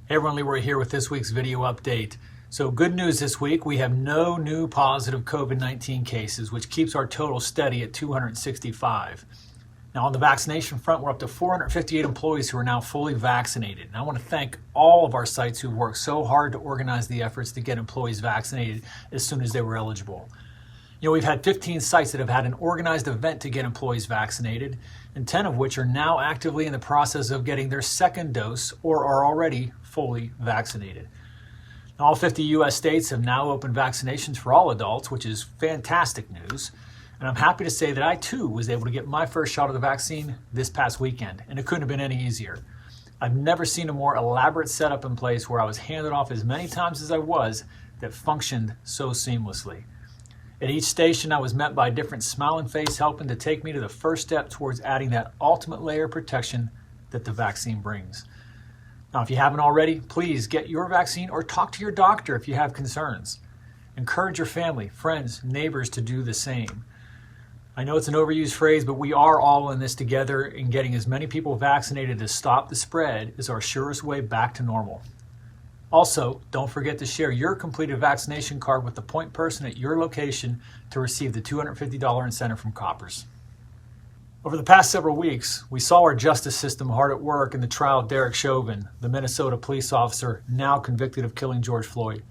Hey everyone, Leroy here with this week's video update. So good news this week, we have no new positive COVID-19 cases, which keeps our total steady at 265. Now on the vaccination front, we're up to 458 employees who are now fully vaccinated. And I want to thank all of our sites who've worked so hard to organize the efforts to get employees vaccinated as soon as they were eligible. You know, we've had 15 sites that have had an organized event to get employees vaccinated, and 10 of which are now actively in the process of getting their second dose or are already fully vaccinated. Now, all 50 U.S. states have now opened vaccinations for all adults, which is fantastic news. And I'm happy to say that I too was able to get my first shot of the vaccine this past weekend, and it couldn't have been any easier. I've never seen a more elaborate setup in place where I was handed off as many times as I was that functioned so seamlessly. At each station, I was met by a different smiling face helping to take me to the first step towards adding that ultimate layer of protection that the vaccine brings. Now, if you haven't already, please get your vaccine or talk to your doctor if you have concerns. Encourage your family, friends, neighbors to do the same. I know it's an overused phrase, but we are all in this together, and getting as many people vaccinated to stop the spread is our surest way back to normal. Also, don't forget to share your completed vaccination card with the point person at your location to receive the $250 incentive from Coppers. Over the past several weeks, we saw our justice system hard at work in the trial of Derek Chauvin, the Minnesota police officer now convicted of killing George Floyd.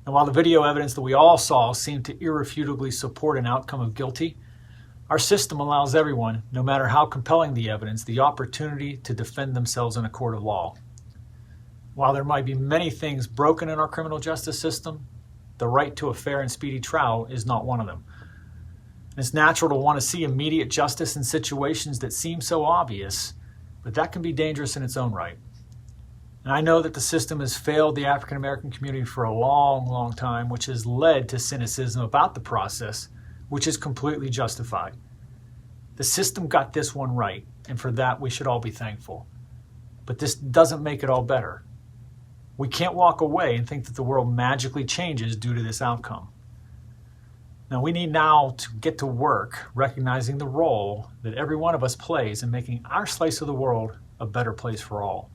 And while the video evidence that we all saw seemed to irrefutably support an outcome of guilty, our system allows everyone, no matter how compelling the evidence, the opportunity to defend themselves in a court of law. While there might be many things broken in our criminal justice system, the right to a fair and speedy trial is not one of them. It's natural to want to see immediate justice in situations that seem so obvious, but that can be dangerous in its own right. And I know that the system has failed the African American community for a long, long time, which has led to cynicism about the process, which is completely justified. The system got this one right, and for that we should all be thankful. But this doesn't make it all better. We can't walk away and think that the world magically changes due to this outcome. Now, we need now to get to work recognizing the role that every one of us plays in making our slice of the world a better place for all.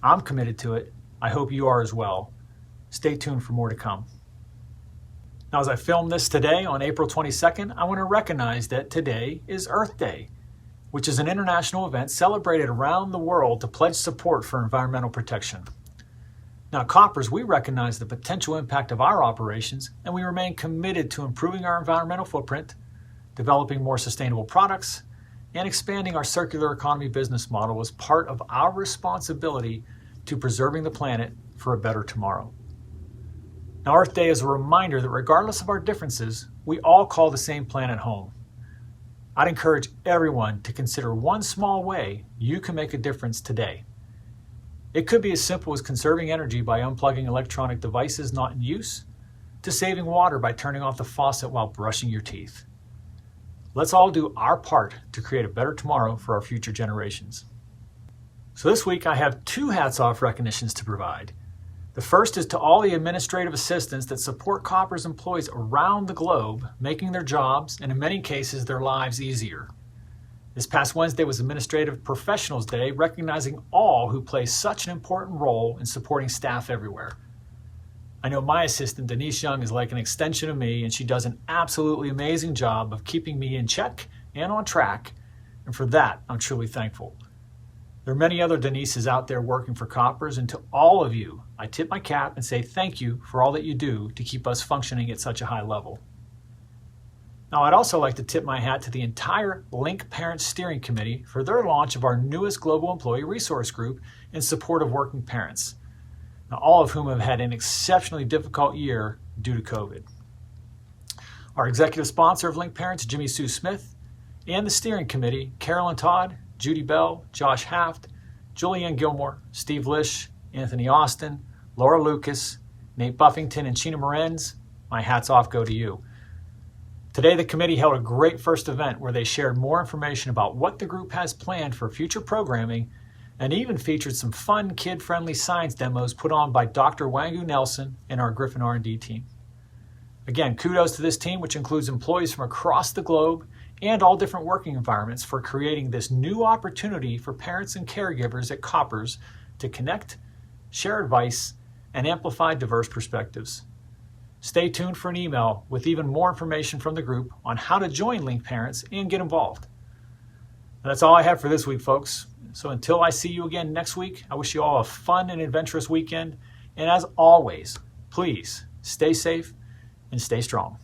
I'm committed to it. I hope you are as well. Stay tuned for more to come. Now, as I film this today on April 22nd, I want to recognize that today is Earth Day, which is an international event celebrated around the world to pledge support for environmental protection. Now, at Coppers, we recognize the potential impact of our operations, and we remain committed to improving our environmental footprint, developing more sustainable products, and expanding our circular economy business model as part of our responsibility to preserving the planet for a better tomorrow. Now, Earth Day is a reminder that regardless of our differences, we all call the same planet home. I'd encourage everyone to consider one small way you can make a difference today. It could be as simple as conserving energy by unplugging electronic devices not in use, to saving water by turning off the faucet while brushing your teeth. Let's all do our part to create a better tomorrow for our future generations. So this week I have two hats off recognitions to provide. The first is to all the administrative assistants that support Coppers employees around the globe, making their jobs, and in many cases their lives, easier. This past Wednesday was Administrative Professionals Day, recognizing all who play such an important role in supporting staff everywhere. I know my assistant, Denise Young, is like an extension of me, and she does an absolutely amazing job of keeping me in check and on track, and for that, I'm truly thankful. There are many other Denises out there working for Coppers, and to all of you, I tip my cap and say thank you for all that you do to keep us functioning at such a high level. Now, I'd also like to tip my hat to the entire Link Parents Steering Committee for their launch of our newest Global Employee Resource Group in support of working parents, now all of whom have had an exceptionally difficult year due to COVID. Our executive sponsor of Link Parents, Jimmy Sue Smith, and the steering committee, Carolyn Todd, Judy Bell, Josh Haft, Julianne Gilmore, Steve Lish, Anthony Austin, Laura Lucas, Nate Buffington, and Sheena Morenz, my hats off go to you. Today, the committee held a great first event where they shared more information about what the group has planned for future programming and even featured some fun, kid-friendly science demos put on by Dr. Wangu Nelson and our Griffin R&D team. Again, kudos to this team, which includes employees from across the globe and all different working environments, for creating this new opportunity for parents and caregivers at Coppers to connect, share advice, and amplify diverse perspectives. Stay tuned for an email with even more information from the group on how to join Link Parents and get involved. That's all I have for this week, folks. So until I see you again next week, I wish you all a fun and adventurous weekend. And as always, please stay safe and stay strong.